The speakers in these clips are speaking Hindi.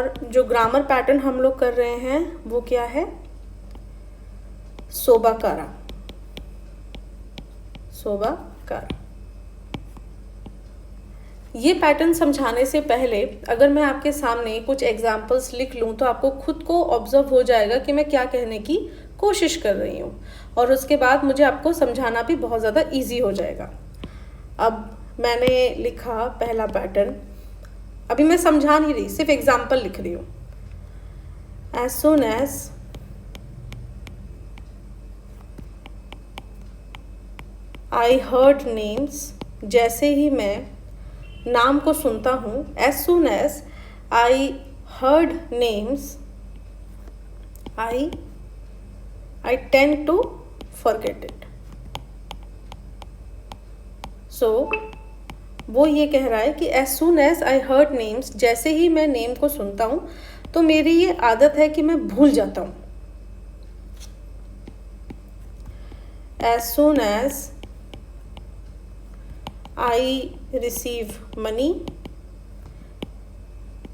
और जो ग्रामर पैटर्न हम लोग कर रहे हैं वो क्या है, सोबाकारा। सोबाकारा। ये पैटर्न समझाने से पहले अगर मैं आपके सामने कुछ एग्जाम्पल्स लिख लूँ तो आपको खुद को ऑब्जर्व हो जाएगा कि मैं क्या कहने की कोशिश कर रही हूँ, और उसके बाद मुझे आपको समझाना भी बहुत ज़्यादा इजी हो जाएगा। अब मैंने लिखा पहला पैटर्न, अभी मैं समझा नहीं रही, सिर्फ एग्जाम्पल लिख रही हूँ। As soon as I heard names, जैसे ही मैं नाम को सुनता हूँ, as soon as I heard names I tend to forget it. So वो ये कह रहा है कि as soon as I heard names, जैसे ही मैं नेम को सुनता हूँ तो मेरी ये आदत है कि मैं भूल जाता हूँ। As soon as I receive money,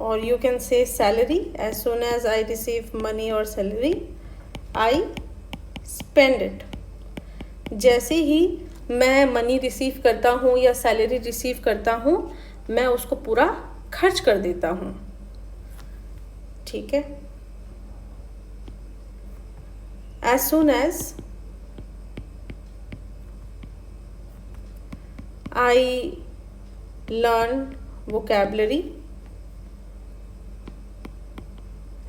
or you can say salary, as soon as I receive money or salary, I spend it. जैसे ही मैं मनी रिसीव करता हूँ या सैलरी रिसीव करता हूँ, मैं उसको पूरा खर्च कर देता हूँ। ठीक है। As soon as I learn vocabulary,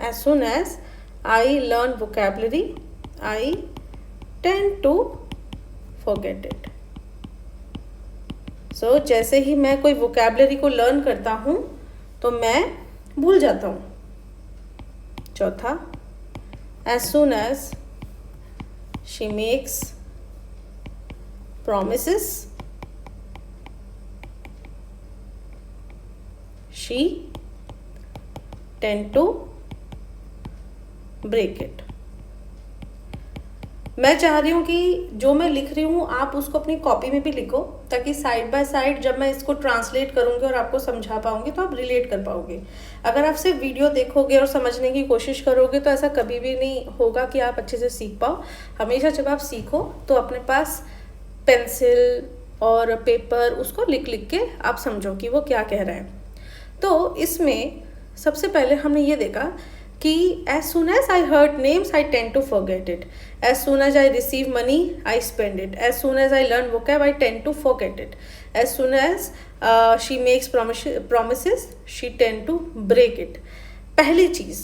as soon as I learn vocabulary, I tend to forget it. So जैसे ही मैं कोई vocabulary को learn करता हूँ तो मैं भूल जाता हूँ। चौथा, as soon as she makes promises, she tend to break it. मैं चाह रही हूँ कि जो मैं लिख रही हूँ आप उसको अपनी कॉपी में भी लिखो, ताकि साइड बाय साइड जब मैं इसको ट्रांसलेट करूँगी और आपको समझा पाऊँगी तो आप रिलेट कर पाओगे। अगर आप सिर्फ वीडियो देखोगे और समझने की कोशिश करोगे तो ऐसा कभी भी नहीं होगा कि आप अच्छे से सीख पाओ। हमेशा जब आप सीखो तो अपने पास पेंसिल और पेपर, उसको लिख लिख के आप समझो कि वो क्या कह रहे हैं। तो इसमें सबसे पहले हमने ये देखा कि as soon as I heard names, I tend to forget it. As soon as I receive money, I spend it. As soon as I learn vocab, I tend to forget it. As soon as she makes promises, she tend to break it. पहली चीज़,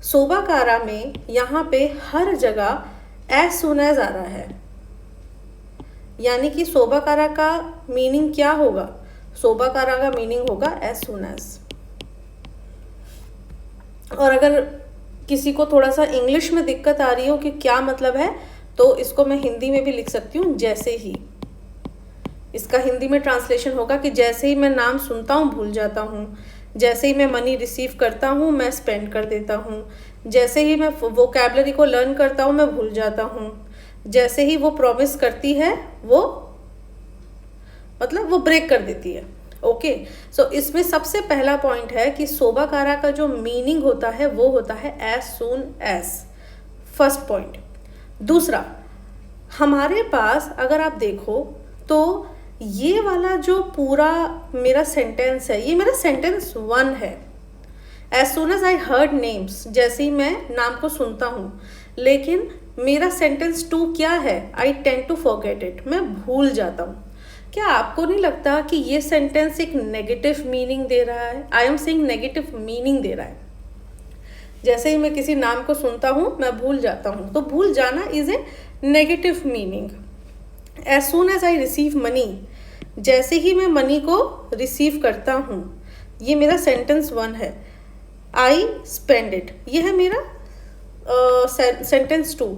सोबाकारा में यहाँ पे हर जगह as soon as आ रहा है, यानी कि सोबाकारा का मीनिंग क्या होगा? सोबाकारा का मीनिंग होगा as soon as। और अगर किसी को थोड़ा सा इंग्लिश में दिक्कत आ रही हो कि क्या मतलब है, तो इसको मैं हिंदी में भी लिख सकती हूँ, जैसे ही। इसका हिंदी में ट्रांसलेशन होगा कि जैसे ही मैं नाम सुनता हूँ भूल जाता हूँ, जैसे ही मैं मनी रिसीव करता हूँ मैं स्पेंड कर देता हूँ, जैसे ही मैं वोकैबलरी को लर्न करता हूँ मैं भूल जाता हूँ, जैसे ही वो प्रॉमिस करती है वो मतलब वो ब्रेक कर देती है। ओके, सो इसमें सबसे पहला पॉइंट है कि सोबाकारा का जो मीनिंग होता है वो होता है as soon as, first point. दूसरा, हमारे पास अगर आप देखो तो ये वाला जो पूरा मेरा सेंटेंस है, ये मेरा सेंटेंस 1 है। As soon as I heard names, जैसे ही मैं नाम को सुनता हूँ, लेकिन मेरा सेंटेंस 2 क्या है? I tend to forget it, मैं भूल जाता हूँ। क्या आपको नहीं लगता कि ये सेंटेंस एक नेगेटिव मीनिंग दे रहा है? I am saying negative meaning दे रहा है। जैसे ही मैं किसी नाम को सुनता हूँ मैं भूल जाता हूँ, तो भूल जाना is a negative meaning. As soon as I receive money, जैसे ही मैं मनी को रिसीव करता हूँ, ये मेरा सेंटेंस 1 है। आई स्पेंड इट, ये है मेरा सेंटेंस 2।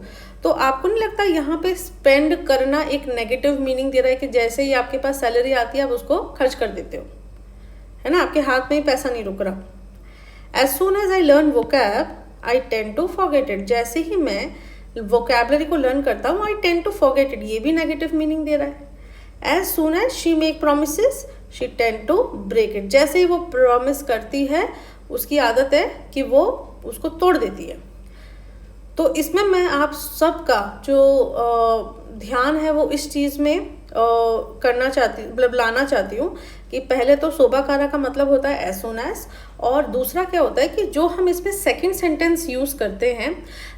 तो आपको नहीं लगता यहाँ पे स्पेंड करना एक नेगेटिव मीनिंग दे रहा है कि जैसे ही आपके पास सैलरी आती है आप उसको खर्च कर देते हो, है ना? आपके हाथ में ही पैसा नहीं रुक रहा। As soon as I learn vocab I tend to forget it, जैसे ही मैं वोकैबलरी को लर्न करता हूँ I tend to forget it, ये भी नेगेटिव मीनिंग दे रहा है। As soon as she make promises she tend to break it, जैसे ही वो प्रॉमिस करती है उसकी आदत है कि वो उसको तोड़ देती है। तो इसमें मैं आप सबका जो ध्यान है वो इस चीज़ में करना चाहती मतलब लाना चाहती हूँ कि पहले तो सोबाकारा का मतलब होता है एज सून एज, और दूसरा क्या होता है कि जो हम इसमें सेकंड सेंटेंस यूज़ करते हैं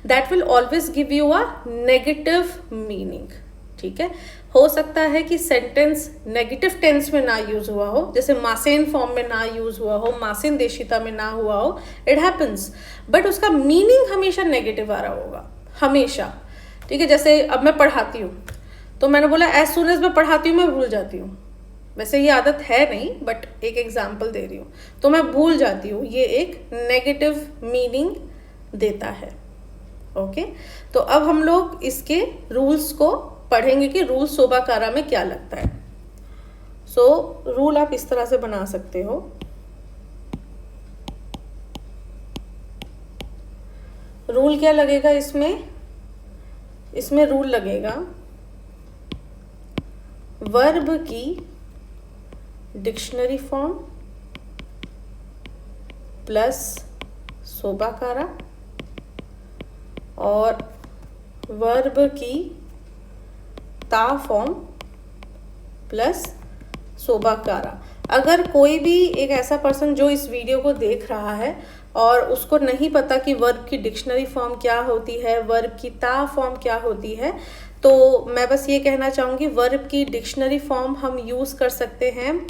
that will always give you a negative meaning. ठीक है, हो सकता है कि सेंटेंस नेगेटिव टेंस में ना यूज हुआ हो, जैसे मासेन फॉर्म में ना यूज हुआ हो, मासेन देशिता में ना हुआ हो, इट हैपन्स, बट उसका मीनिंग हमेशा नेगेटिव आ रहा होगा, हमेशा। ठीक है, जैसे अब मैं पढ़ाती हूँ तो मैंने बोला एज सुन एज मैं पढ़ाती हूँ मैं भूल जाती हूँ। वैसे ये आदत है नहीं, बट एक एग्जाम्पल दे रही हूँ, तो मैं भूल जाती हूँ, ये एक नेगेटिव मीनिंग देता है। ओके, तो अब हम लोग इसके रूल्स को पढ़ेंगे कि रूल सोबाकारा में क्या लगता है। रूल आप इस तरह से बना सकते हो। रूल क्या लगेगा इसमें रूल लगेगा वर्ब की डिक्शनरी फॉर्म प्लस सोबाकारा और वर्ब की ता फॉर्म प्लस सोबाकारा। अगर कोई भी एक ऐसा पर्सन जो इस वीडियो को देख रहा है और उसको नहीं पता कि वर्ब की डिक्शनरी फॉर्म क्या होती है, वर्ब की ता फॉर्म क्या होती है, तो मैं बस ये कहना चाहूँगी वर्ब की डिक्शनरी फॉर्म हम यूज़ कर सकते हैं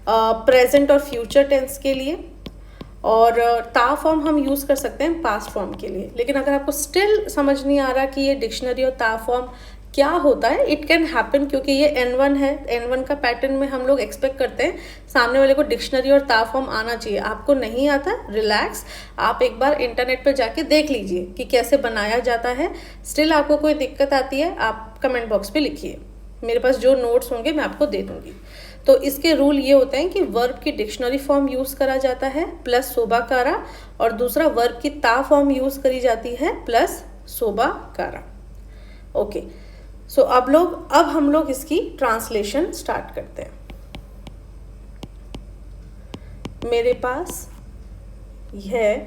प्रेजेंट और फ्यूचर टेंस के लिए, और ता फॉर्म हम यूज़ कर सकते हैं पास्ट फॉर्म के लिए। लेकिन अगर आपको स्टिल समझ नहीं आ रहा कि ये डिक्शनरी और ता फॉर्म क्या होता है, इट कैन हैपन, क्योंकि ये N1 है, N1 का पैटर्न में हम लोग एक्सपेक्ट करते हैं सामने वाले को डिक्शनरी और ता फॉर्म आना चाहिए। आपको नहीं आता, रिलैक्स, आप एक बार इंटरनेट पर जाके देख लीजिए कि कैसे बनाया जाता है। स्टिल आपको कोई दिक्कत आती है आप कमेंट बॉक्स पे लिखिए, मेरे पास जो नोट्स होंगे मैं आपको दे दूंगी। तो इसके रूल ये होते हैं कि वर्ब की डिक्शनरी फॉर्म यूज़ करा जाता है प्लस सोबाकारा, और दूसरा वर्ब की ता फॉर्म यूज़ करी जाती है प्लस सोबाकारा। ओके, अब हम लोग इसकी ट्रांसलेशन स्टार्ट करते हैं। मेरे पास यह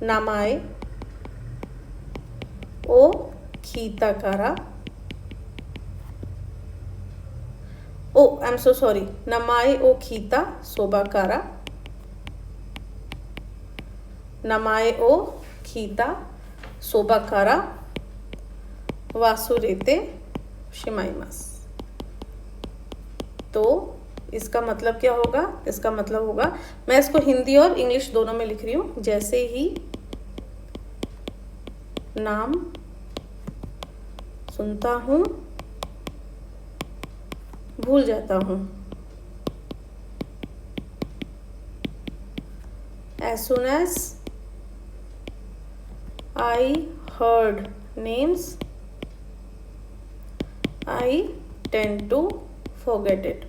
नामाए ओ खीताकारा, आई एम सो सॉरी, नमाए ओ खीता सोबाकारा, नमाए ओ खीता सोबाकारा वासुरेते शिमाइमास। तो इसका मतलब क्या होगा? इसका मतलब होगा, मैं इसको हिंदी और इंग्लिश दोनों में लिख रही हूँ, जैसे ही नाम सुनता हूँ भूल जाता हूँ। As soon as I heard names, I tend to forget it.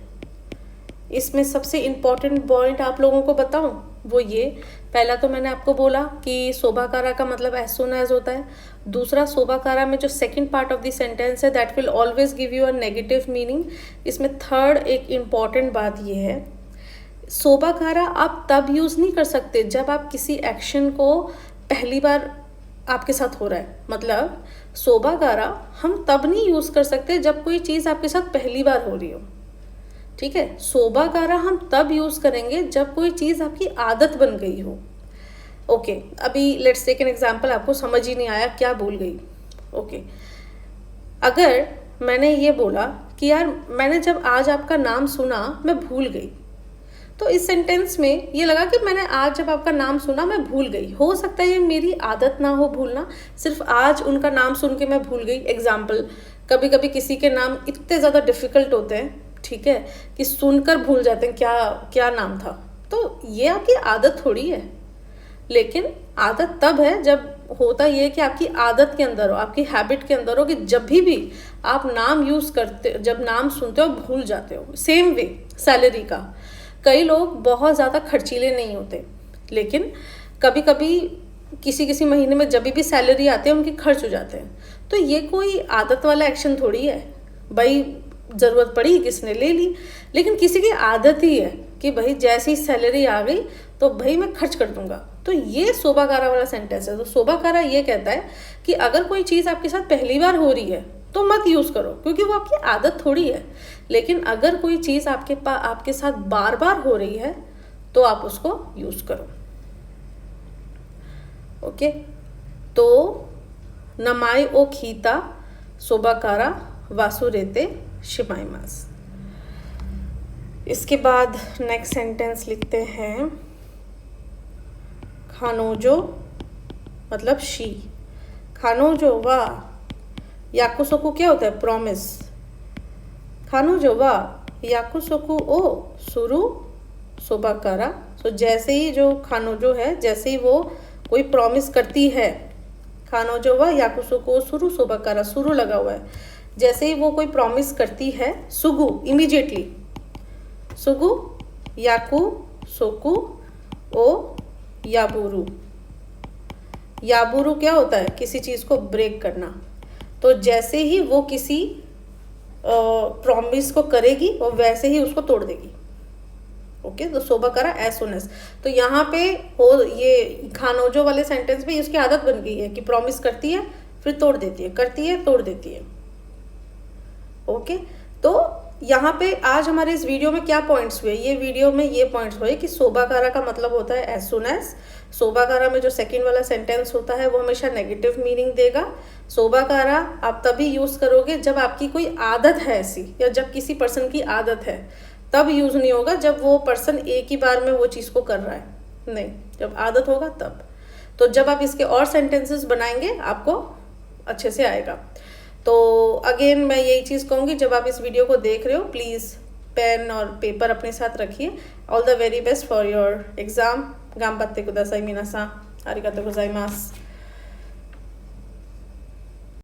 इसमें सबसे इम्पॉर्टेंट पॉइंट आप लोगों को बताऊं, वो ये, पहला तो मैंने आपको बोला कि सोबाकारा का मतलब एज सुन एज होता है। दूसरा, सोबाकारा में जो second part of the sentence है that will always give you a negative meaning. इसमें थर्ड एक इम्पॉर्टेंट बात ये है, सोबाकारा आप तब यूज़ नहीं कर सकते जब आप किसी एक्शन को पहली बार आपके साथ हो रहा है। मतलब सोबाकारा हम तब नहीं यूज़ कर सकते जब कोई चीज़ आपके साथ पहली बार हो रही हो। ठीक है, सोबाकारा हम तब यूज़ करेंगे जब कोई चीज़ आपकी आदत बन गई हो। ओके, अभी लेट्स टेक एन एग्जांपल, आपको समझ ही नहीं आया क्या भूल गई। ओके, अगर मैंने ये बोला कि यार मैंने जब आज आपका नाम सुना मैं भूल गई, तो इस सेंटेंस में ये लगा कि मैंने आज जब आपका नाम सुना मैं भूल गई। हो सकता है ये मेरी आदत ना हो भूलना, सिर्फ आज उनका नाम सुन के मैं भूल गई। एग्जाम्पल, कभी कभी किसी के नाम इतने ज़्यादा डिफ़िकल्ट होते हैं, ठीक है, कि सुनकर भूल जाते हैं क्या क्या नाम था। तो ये आपकी आदत थोड़ी है, लेकिन आदत तब है जब होता ये कि आपकी आदत के अंदर हो, आपकी हैबिट के अंदर हो कि जब भी आप नाम यूज़ करते, जब नाम सुनते हो भूल जाते हो। सेम वे सैलरी का, कई लोग बहुत ज़्यादा खर्चीले नहीं होते, लेकिन कभी कभी किसी महीने में जब भी सैलरी आती है उनके खर्च हो जाते हैं। तो ये कोई आदत वाला एक्शन थोड़ी है भाई, ज़रूरत पड़ी किसने ले ली, लेकिन किसी की आदत ही है कि भाई जैसी सैलरी आ गई तो भाई मैं खर्च कर दूंगा। तो ये सोबाकारा वाला सेंटेंस है। तो सोबाकारा ये कहता है कि अगर कोई चीज़ आपके साथ पहली बार हो रही है तो मत यूज़ करो, क्योंकि वो आपकी आदत थोड़ी है। लेकिन अगर कोई चीज़ आपके साथ बार बार हो रही है तो आप उसको यूज़ करो। ओके, तो नमाई ओ खीता सोबाकारा वासुरेते शिमाइमास। इसके बाद नेक्स्ट सेंटेंस लिखते हैं खानोजो मतलब शी। खानोजो वा याकुसोकु क्या होता है? प्रॉमिस। खानोजो वा याकुसोकु ओ सुरु सोबाकारा। तो जैसे ही जो खानोजो है, जैसे ही वो कोई प्रॉमिस करती है, खानोजो वा याकुसोकु ओ सुरु सोबाकारा, सुरु लगा हुआ है, जैसे ही वो कोई प्रॉमिस करती है, सुगु इमीडिएटली, सुगु याकु सोकु ओ याबुरु। याबुरु क्या होता है? किसी चीज़ को ब्रेक करना। तो जैसे ही वो किसी प्रॉमिस को करेगी और वैसे ही उसको तोड़ देगी। ओके, तो सोबाकारा एज सुन एज। तो यहाँ पे हो ये खानोजो वाले सेंटेंस में उसकी आदत बन गई है कि प्रॉमिस करती है फिर तोड़ देती है, करती है तोड़ देती है। ओके, तो यहाँ पे आज हमारे इस वीडियो में क्या पॉइंट्स हुए? ये वीडियो में ये पॉइंट्स हुए कि सोबाकारा का मतलब होता है एज सुन एज। सोबाकारा में जो सेकंड वाला सेंटेंस होता है वो हमेशा नेगेटिव मीनिंग देगा। सोबाकारा आप तभी यूज़ करोगे जब आपकी कोई आदत है ऐसी, या जब किसी पर्सन की आदत है, तब यूज़ नहीं होगा जब वो पर्सन एक ही बार में वो चीज़ को कर रहा है। नहीं, जब आदत होगा तब। तो जब आप इसके और सेंटेंसेस बनाएंगे आपको अच्छे से आएगा। तो अगेन मैं यही चीज़ कहूँगी, जब आप इस वीडियो को देख रहे हो प्लीज़ पेन और पेपर अपने साथ रखिए। All the very best for your exam. गाम्बात्ते कुदासाई मिनासा। आरिगातो गोजाइमास।